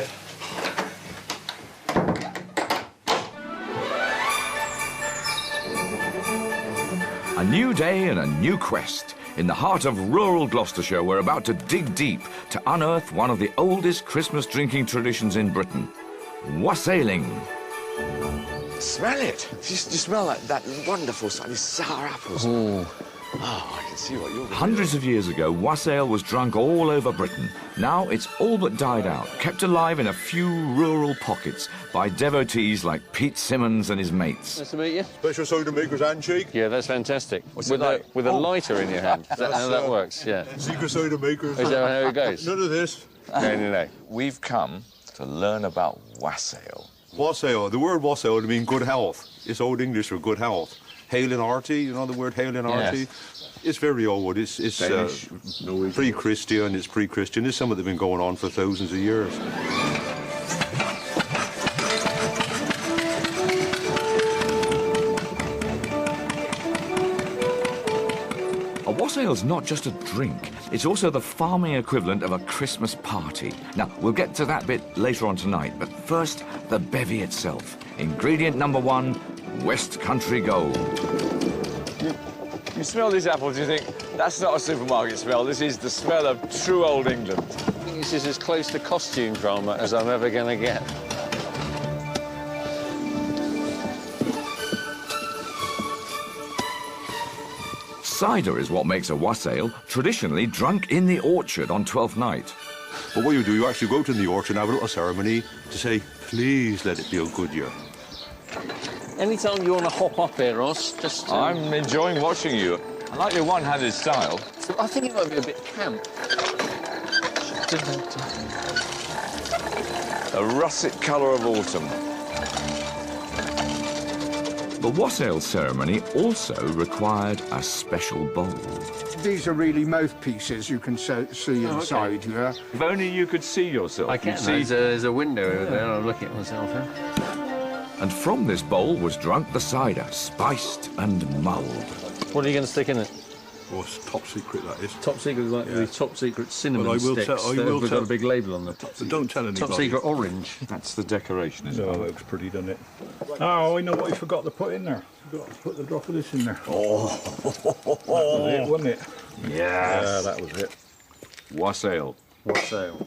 it. A new day and a new quest. In the heart of rural Gloucestershire, we're about to dig deep to unearth one of the oldest Christmas drinking traditions in Britain, wassailing. Smell it. You smell that wonderful, slightly sour apples. Oh, I can see what you're doing. Hundreds of years ago, wassail was drunk all over Britain. Now it's all but died out, kept alive in a few rural pockets by devotees like Pete Simmons and his mates. Nice to meet you. Special soda maker's handshake. Yeah, that's fantastic. What's with it like? with a lighter in your hand. Is that how that works? Yeah. Secret soda maker's. Is that how it goes? None of this. No. We've come to learn about wassail. Wassail. The word wassail would mean good health. It's Old English for good health. Hail and hearty, you know the word hail and hearty? Yes. It's very old. It's pre-Christian. It's pre-Christian. It's something that's been going on for thousands of years. A wassail's not just a drink, it's also the farming equivalent of a Christmas party. Now, we'll get to that bit later on tonight, but first, the bevy itself. Ingredient number 1, West Country Gold. You smell these apples, you think, that's not a supermarket smell, this is the smell of true Old England. I think this is as close to costume drama as I'm ever going to get. Cider is what makes a wassail, traditionally drunk in the orchard on Twelfth Night. But what you actually go out in the orchard and have a little ceremony to say, please let it be a good year. Anytime you want to hop up here, Ross, just... I'm enjoying watching you. I like your one-handed style. So I think it might be a bit camp. A russet colour of autumn. The wassail ceremony also required a special bowl. These are really mouthpieces you can see inside here. If only you could see yourself. I can. There's a window over there. I'm looking at myself here. And from this bowl was drunk the cider, spiced and mulled. What are you going to stick in it? Oh, it's top secret, that is. Top secret, like the top secret cinnamon Well, I will sticks. tell- I that will have tell- got a big label on them. But don't tell anybody. Top secret orange. That's the decoration, isn't No, it? that looks pretty, doesn't it? Oh, I know what you forgot to put in there. You forgot to put the drop of this in there. Oh, that was it, wasn't it? Yes. Yeah, that was it. Wassail. Wassail.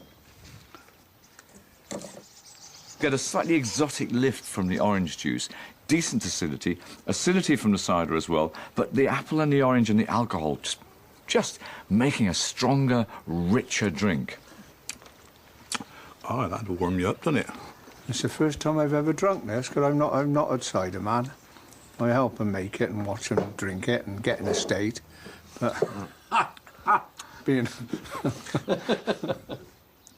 Get a slightly exotic lift from the orange juice, decent acidity from the cider as well, but the apple and the orange and the alcohol just making a stronger, richer drink. Oh, that'll warm you up, doesn't it? It's the first time I've ever drunk this, because I'm not a cider man. I help them make it and watch them drink it and get in a state. But being...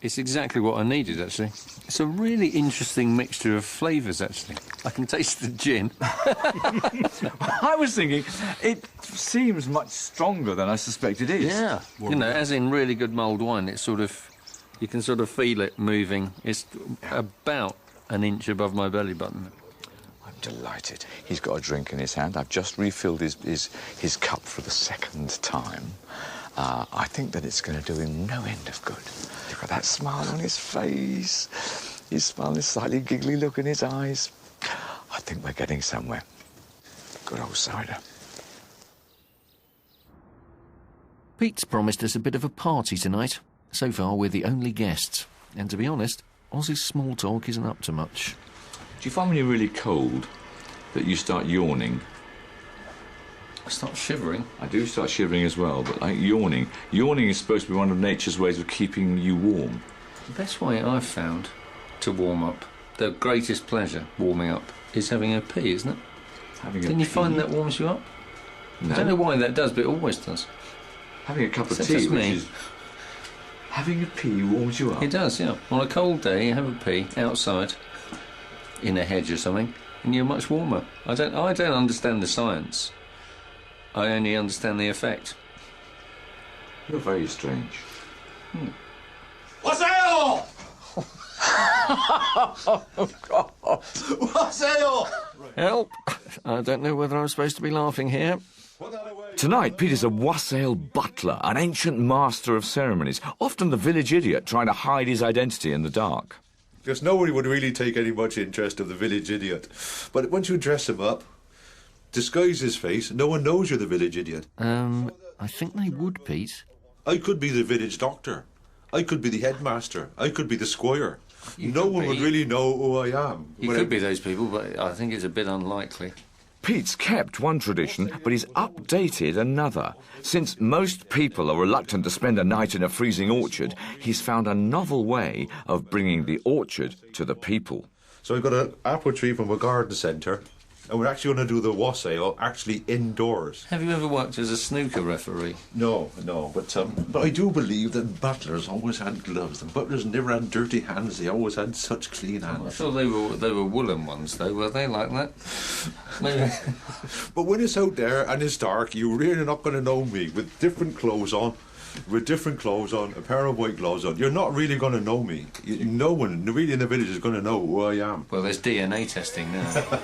It's exactly what I needed, actually. It's a really interesting mixture of flavours, actually. I can taste the gin. I was thinking, it seems much stronger than I suspect it is. Yeah. You know, as in really good mulled wine, it's sort of... You can sort of feel it moving. It's about an inch above my belly button. I'm delighted. He's got a drink in his hand. I've just refilled his cup for the second time. I think that it's going to do him no end of good. Look at that smile on his face. His smile, his slightly giggly look in his eyes. I think we're getting somewhere. Good old cider. Pete's promised us a bit of a party tonight. So far, we're the only guests. And to be honest, Ozzy's small talk isn't up to much. Do you find when you're really cold that you start yawning? I start shivering. I do start shivering as well, but like yawning. Yawning is supposed to be one of nature's ways of keeping you warm. The best way I've found to warm up, the greatest pleasure warming up, is having a pee, isn't it? Didn't you find that warms you up? No. I don't know why that does, but it always does. Having a cup of Except tea, it's which me. is... Having a pee warms you up? It does, yeah. On a cold day, you have a pee outside, in a hedge or something, and you're much warmer. I don't understand the science. I only understand the effect. You're very strange. Wassail! Oh, God. Wassail! Help! I don't know whether I'm supposed to be laughing here. Tonight, Peter's a wassail butler, an ancient master of ceremonies, often the village idiot trying to hide his identity in the dark. because nobody would really take any much interest of the village idiot. But once you dress him up, disguise his face, no one knows you're the village idiot. I think they would, Pete. I could be the village doctor. I could be the headmaster. I could be the squire. No one would really know who I am. You could be those people, but I think it's a bit unlikely. Pete's kept one tradition, but he's updated another. Since most people are reluctant to spend a night in a freezing orchard, he's found a novel way of bringing the orchard to the people. So we've got an apple tree from a garden centre, and we're actually going to do the wassail actually indoors. Have you ever worked as a snooker referee? No, but I do believe that butlers always had gloves. The butlers never had dirty hands. They always had such clean hands. I thought they were woolen ones, though. Were they like that? Maybe. But when it's out there and it's dark, you're really not going to know me with different clothes on. A pair of white gloves on. You're not really going to know me. No one really in the village is going to know who I am. Well, there's DNA testing now.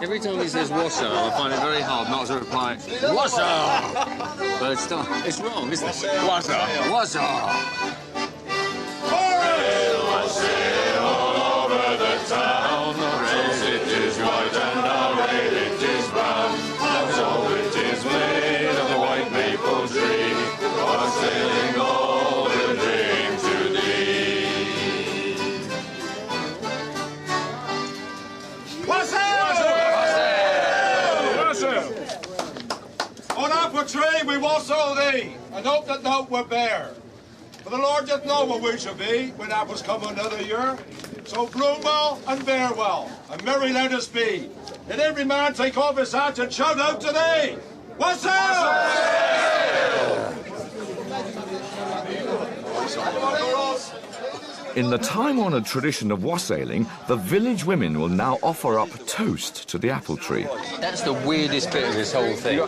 Every time he says Wassail, I find it very hard not to reply, Wassail! But it's wrong, isn't it? Wassail! Wassail! Wassail all over the town, our it is white and our ale it is brown. So it is made of the white maple tree, wassailing all the drink to thee. Wassail! On apple tree we wassail thee, and hope that nought will bear. For the Lord doth know what we shall be when apples come another year. So bloom well and bear well, and merry let us be. Let every man take off his hat and shout out to thee. Wassail! In the time-honoured tradition of wassailing, the village women will now offer up toast to the apple tree. That's the weirdest bit of this whole thing.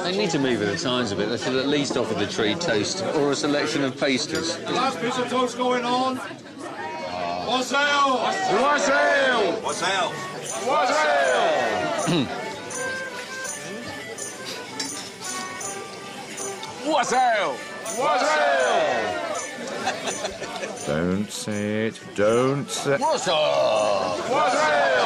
They need to move with the times a bit. They should at least offer the tree toast or a selection of pastries. Last piece of toast going on. Wassail! Wassail! Wassail! Wassail! Wassail! Wassail! Don't say it, don't say... Wassail! Wassail!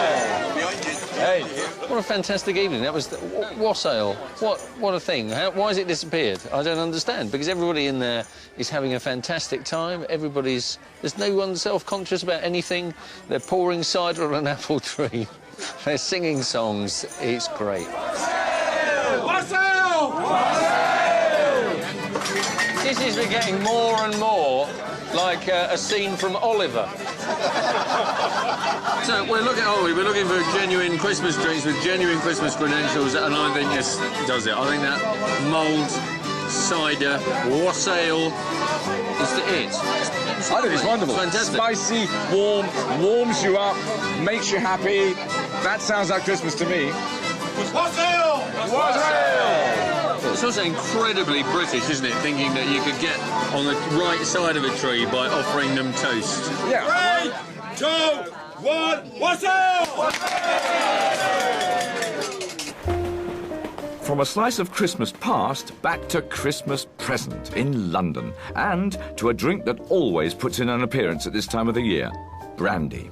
Hey, what a fantastic evening. That was Wassail. What a thing. Why has it disappeared? I don't understand. Because everybody in there is having a fantastic time. There's no one self-conscious about anything. They're pouring cider on an apple tree. They're singing songs. It's great. Wassail! This is getting more and more like a scene from Oliver. So we're looking for genuine Christmas drinks with genuine Christmas credentials, and I think this does it. I think that mulled cider wassail is it. I think it's wonderful. Fantastic. Spicy, warm, warms you up, makes you happy. That sounds like Christmas to me. Wassail! Wassail! It's also incredibly British, isn't it, thinking that you could get on the right side of a tree by offering them toast. Yeah. 3, 2, 1, wassail! From a slice of Christmas past, back to Christmas present in London, and to a drink that always puts in an appearance at this time of the year, brandy.